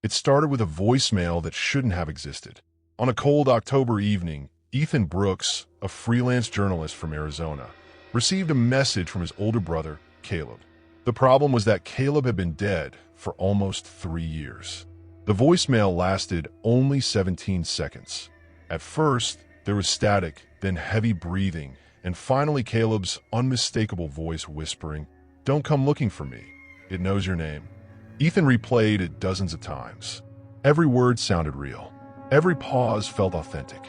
It started with a voicemail that shouldn't have existed. On a cold October evening, Ethan Brooks, a freelance journalist from Arizona, received a message from his older brother, Caleb. The problem was that Caleb had been dead for almost 3 years. The voicemail lasted only 17 seconds. At first, there was static, then heavy breathing, and finally Caleb's unmistakable voice whispering, "Don't come looking for me. It knows your name." Ethan replayed it dozens of times. Every word sounded real. Every pause felt authentic.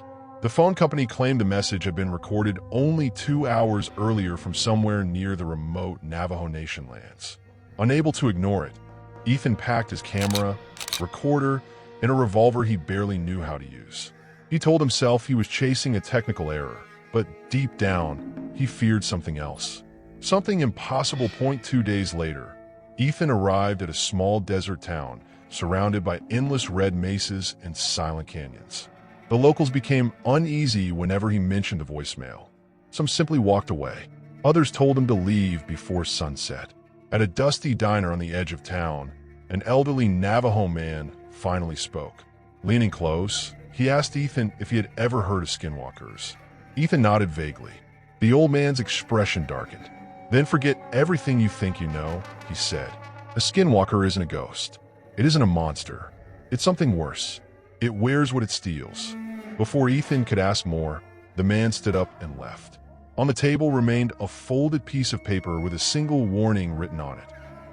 The phone company claimed the message had been recorded only 2 hours earlier from somewhere near the remote Navajo Nation lands. Unable to ignore it, Ethan packed his camera, recorder, and a revolver he barely knew how to use. He told himself he was chasing a technical error, but deep down, he feared something else. Something impossible. 2 days later, Ethan arrived at a small desert town surrounded by endless red mesas and silent canyons. The locals became uneasy whenever he mentioned the voicemail. Some simply walked away. Others told him to leave before sunset. At a dusty diner on the edge of town, an elderly Navajo man finally spoke. Leaning close, he asked Ethan if he had ever heard of skinwalkers. Ethan nodded vaguely. The old man's expression darkened. "Then forget everything you think you know," he said. "A skinwalker isn't a ghost. It isn't a monster. It's something worse. It wears what it steals." Before Ethan could ask more, the man stood up and left. On the table remained a folded piece of paper with a single warning written on it.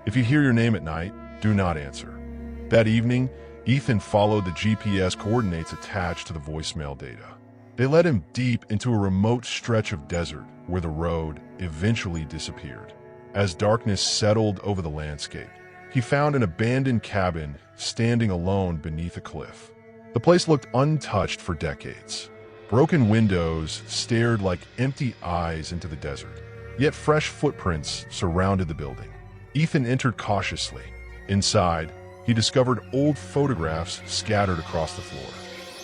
"If you hear your name at night, do not answer." That evening, Ethan followed the GPS coordinates attached to the voicemail data. They led him deep into a remote stretch of desert where the road eventually disappeared. As darkness settled over the landscape, he found an abandoned cabin standing alone beneath a cliff. The place looked untouched for decades. Broken windows stared like empty eyes into the desert, yet fresh footprints surrounded the building. Ethan entered cautiously. Inside, he discovered old photographs scattered across the floor.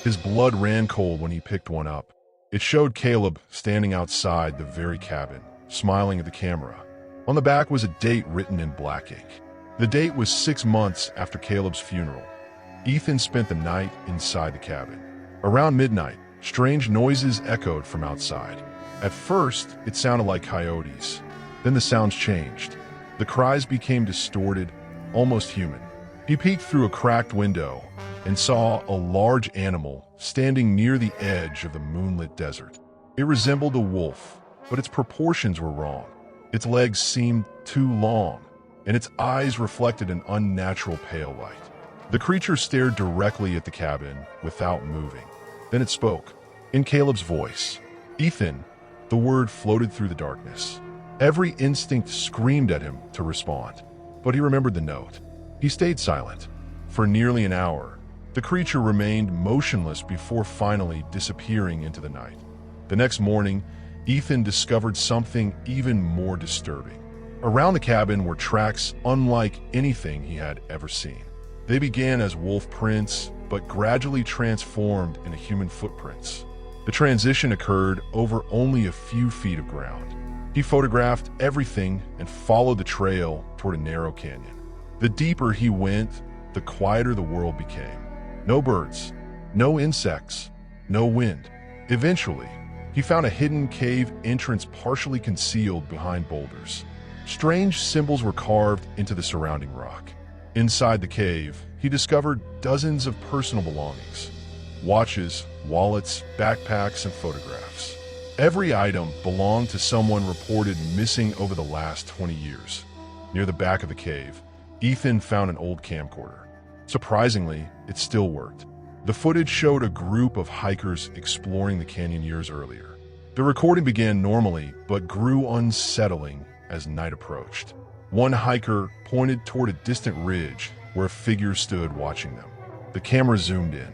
His blood ran cold when he picked one up. It showed Caleb standing outside the very cabin, smiling at the camera. On the back was a date written in black ink. The date was 6 months after Caleb's funeral. Ethan spent the night inside the cabin. Around midnight, strange noises echoed from outside. At first, it sounded like coyotes. Then the sounds changed. The cries became distorted, almost human. He peeked through a cracked window and saw a large animal standing near the edge of the moonlit desert. It resembled a wolf, but its proportions were wrong. Its legs seemed too long, and its eyes reflected an unnatural pale light. The creature stared directly at the cabin without moving. Then it spoke, in Caleb's voice. "Ethan," the word floated through the darkness. Every instinct screamed at him to respond, but he remembered the note. He stayed silent. For nearly an hour, the creature remained motionless before finally disappearing into the night. The next morning, Ethan discovered something even more disturbing. Around the cabin were tracks unlike anything he had ever seen. They began as wolf prints, but gradually transformed into human footprints. The transition occurred over only a few feet of ground. He photographed everything and followed the trail toward a narrow canyon. The deeper he went, the quieter the world became. No birds, no insects, no wind. Eventually, he found a hidden cave entrance partially concealed behind boulders. Strange symbols were carved into the surrounding rock. Inside the cave, he discovered dozens of personal belongings: watches, wallets, backpacks, and photographs. Every item belonged to someone reported missing over the last 20 years. Near the back of the cave, Ethan found an old camcorder. Surprisingly, it still worked. The footage showed a group of hikers exploring the canyon years earlier. The recording began normally, but grew unsettling as night approached. One hiker pointed toward a distant ridge where a figure stood watching them. The camera zoomed in.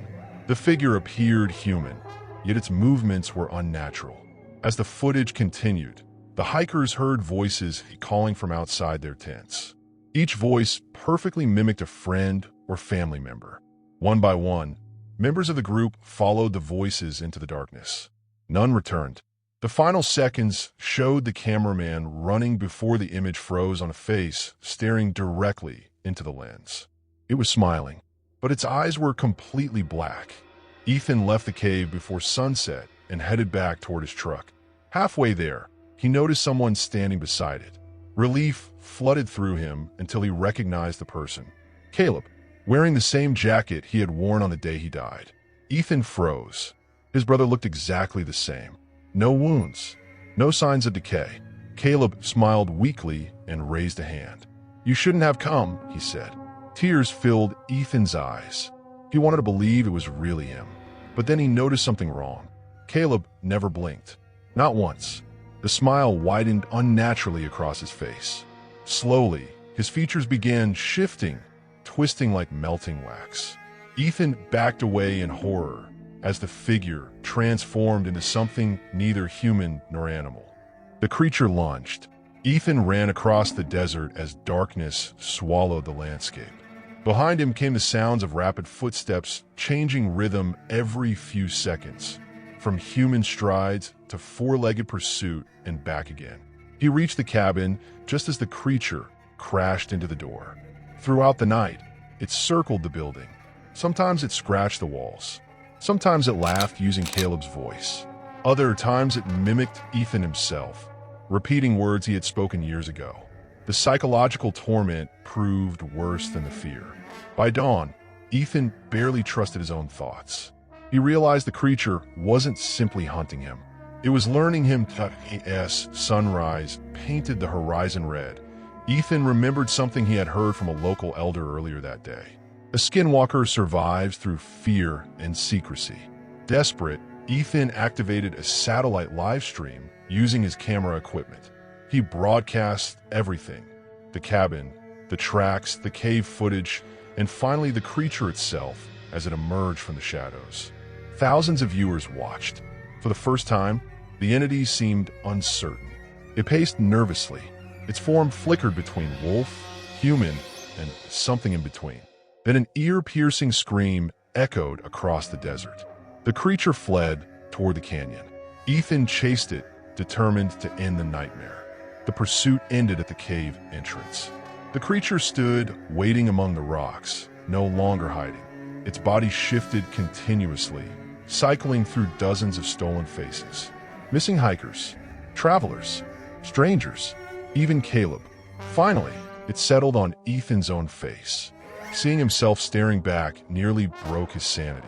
The figure appeared human, yet its movements were unnatural. As the footage continued, the hikers heard voices calling from outside their tents. Each voice perfectly mimicked a friend or family member. One by one, members of the group followed the voices into the darkness. None returned. The final seconds showed the cameraman running before the image froze on a face staring directly into the lens. It was smiling. but its eyes were completely black. Ethan left the cave before sunset and headed back toward his truck. Halfway there, he noticed someone standing beside it. Relief flooded through him until he recognized the person. Caleb, wearing the same jacket he had worn on the day he died. Ethan froze. His brother looked exactly the same. No wounds, no signs of decay. Caleb smiled weakly and raised a hand. "You shouldn't have come," he said. Tears filled Ethan's eyes. He wanted to believe it was really him. But then he noticed something wrong. Caleb never blinked. Not once. The smile widened unnaturally across his face. Slowly, his features began shifting, twisting like melting wax. Ethan backed away in horror as the figure transformed into something neither human nor animal. The creature lunged. Ethan ran across the desert as darkness swallowed the landscape. Behind him came the sounds of rapid footsteps, changing rhythm every few seconds, from human strides to four-legged pursuit and back again. He reached the cabin just as the creature crashed into the door. Throughout the night, it circled the building. Sometimes it scratched the walls. Sometimes it laughed using Caleb's voice. Other times it mimicked Ethan himself, repeating words he had spoken years ago. The psychological torment proved worse than the fear. By dawn, Ethan barely trusted his own thoughts. He realized the creature wasn't simply hunting him. It was learning him to sunrise painted the horizon red. Ethan remembered something he had heard from a local elder earlier that day. A skinwalker survives through fear and secrecy. Desperate, Ethan activated a satellite live stream using his camera equipment. He broadcast everything: the cabin, the tracks, the cave footage, and finally the creature itself as it emerged from the shadows. Thousands of viewers watched. For the first time, the entity seemed uncertain. It paced nervously. Its form flickered between wolf, human, and something in between. Then an ear-piercing scream echoed across the desert. The creature fled toward the canyon. Ethan chased it, determined to end the nightmare. The pursuit ended at the cave entrance. The creature stood, waiting among the rocks, no longer hiding. Its body shifted continuously, cycling through dozens of stolen faces. Missing hikers, travelers, strangers, even Caleb. Finally, it settled on Ethan's own face. Seeing himself staring back nearly broke his sanity.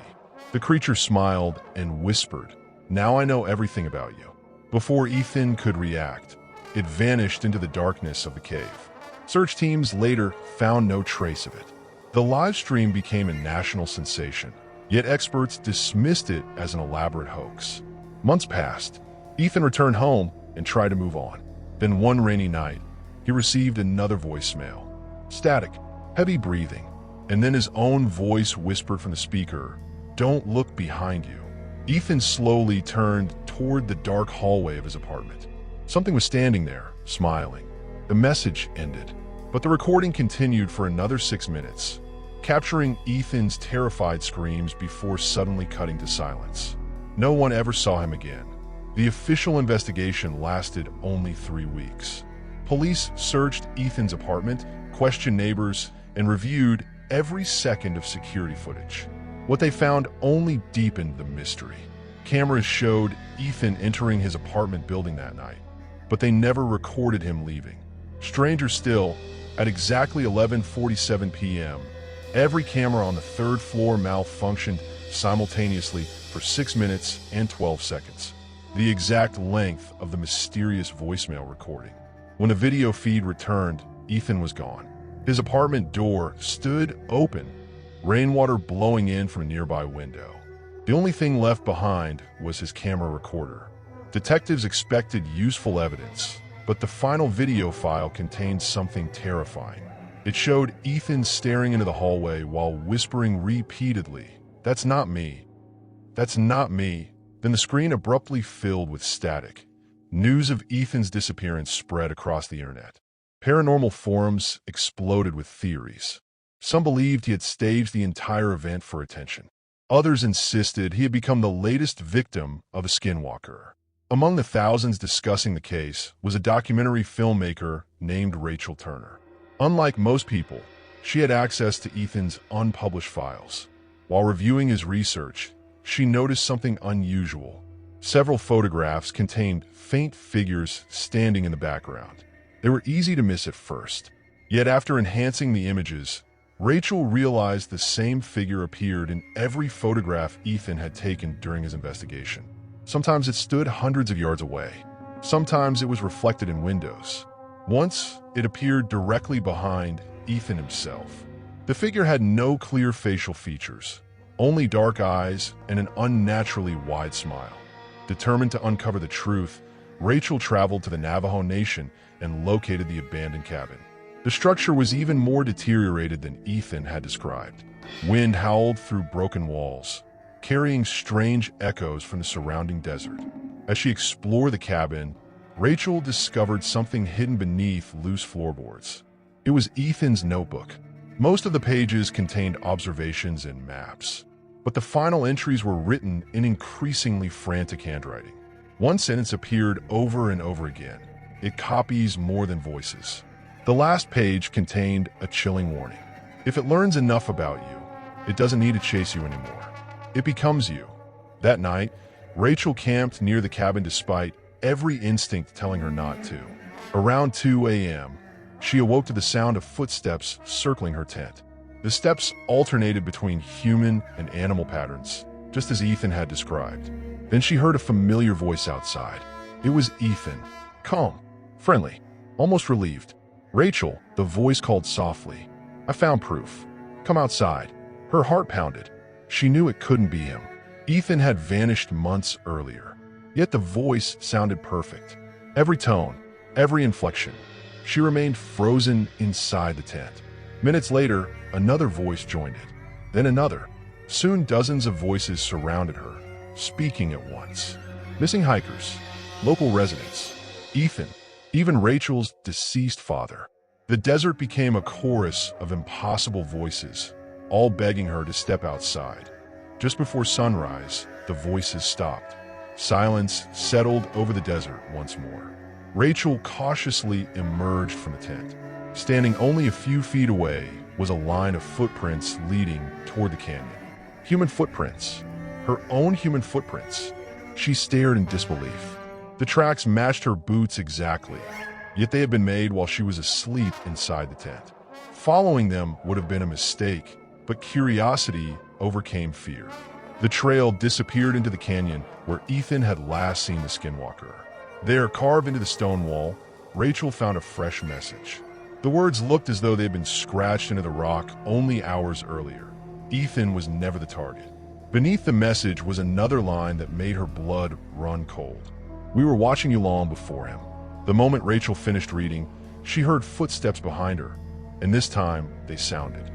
The creature smiled and whispered, "Now I know everything about you." Before Ethan could react, it vanished into the darkness of the cave. Search teams later found no trace of it. The live stream became a national sensation, yet experts dismissed it as an elaborate hoax. Months passed. Ethan returned home and tried to move on. Then one rainy night, he received another voicemail. Static, heavy breathing, and then his own voice whispered from the speaker, "Don't look behind you." Ethan slowly turned toward the dark hallway of his apartment. Something was standing there, smiling. The message ended, but the recording continued for another 6 minutes, capturing Ethan's terrified screams before suddenly cutting to silence. No one ever saw him again. The official investigation lasted only 3 weeks. Police searched Ethan's apartment, questioned neighbors, and reviewed every second of security footage. What they found only deepened the mystery. Cameras showed Ethan entering his apartment building that night, but they never recorded him leaving. Stranger still, at exactly 11:47 p.m., every camera on the 3rd floor malfunctioned simultaneously for 6 minutes and 12 seconds, the exact length of the mysterious voicemail recording. When the video feed returned, Ethan was gone. His apartment door stood open, rainwater blowing in from a nearby window. The only thing left behind was his camera recorder. Detectives expected useful evidence, but the final video file contained something terrifying. It showed Ethan staring into the hallway while whispering repeatedly, "That's not me. That's not me." Then the screen abruptly filled with static. News of Ethan's disappearance spread across the internet. Paranormal forums exploded with theories. Some believed he had staged the entire event for attention. Others insisted he had become the latest victim of a skinwalker. Among the thousands discussing the case was a documentary filmmaker named Rachel Turner. Unlike most people, She had access to Ethan's unpublished files. While reviewing his research, she noticed something unusual. Several photographs contained faint figures standing in the background. They were easy to miss at first. Yet after enhancing the images, Rachel realized the same figure appeared in every photograph Ethan had taken during his investigation. Sometimes it stood hundreds of yards away. Sometimes it was reflected in windows. Once, it appeared directly behind Ethan himself. The figure had no clear facial features, only dark eyes and an unnaturally wide smile. Determined to uncover the truth, Rachel traveled to the Navajo Nation and located the abandoned cabin. The structure was even more deteriorated than Ethan had described. Wind howled through broken walls, carrying strange echoes from the surrounding desert. As she explored the cabin, Rachel discovered something hidden beneath loose floorboards. It was Ethan's notebook. Most of the pages contained observations and maps, but the final entries were written in increasingly frantic handwriting. One sentence appeared over and over again. It copies more than voices. The last page contained a chilling warning. If it learns enough about you, it doesn't need to chase you anymore. It becomes you. That night, Rachel camped near the cabin despite every instinct telling her not to. Around 2 a.m., she awoke to the sound of footsteps circling her tent. The steps alternated between human and animal patterns, just as Ethan had described. Then she heard a familiar voice outside. It was Ethan, calm, friendly, almost relieved. "Rachel," the voice called softly. "I found proof. Come outside." Her heart pounded. She knew it couldn't be him. Ethan had vanished months earlier, yet the voice sounded perfect. Every tone, every inflection. She remained frozen inside the tent. Minutes later, another voice joined it, then another. Soon dozens of voices surrounded her, speaking at once. Missing hikers, local residents, Ethan, even Rachel's deceased father. The desert became a chorus of impossible voices, all begging her to step outside. Just before sunrise, the voices stopped. Silence settled over the desert once more. Rachel cautiously emerged from the tent. Standing only a few feet away was a line of footprints leading toward the canyon. Human footprints. Her own human footprints. She stared in disbelief. The tracks matched her boots exactly, yet they had been made while she was asleep inside the tent. Following them would have been a mistake, but curiosity overcame fear. The trail disappeared into the canyon where Ethan had last seen the Skinwalker. There, carved into the stone wall, Rachel found a fresh message. The words looked as though they had been scratched into the rock only hours earlier. Ethan was never the target. Beneath the message was another line that made her blood run cold. "We were watching you long before him." The moment Rachel finished reading, she heard footsteps behind her, and this time they sounded.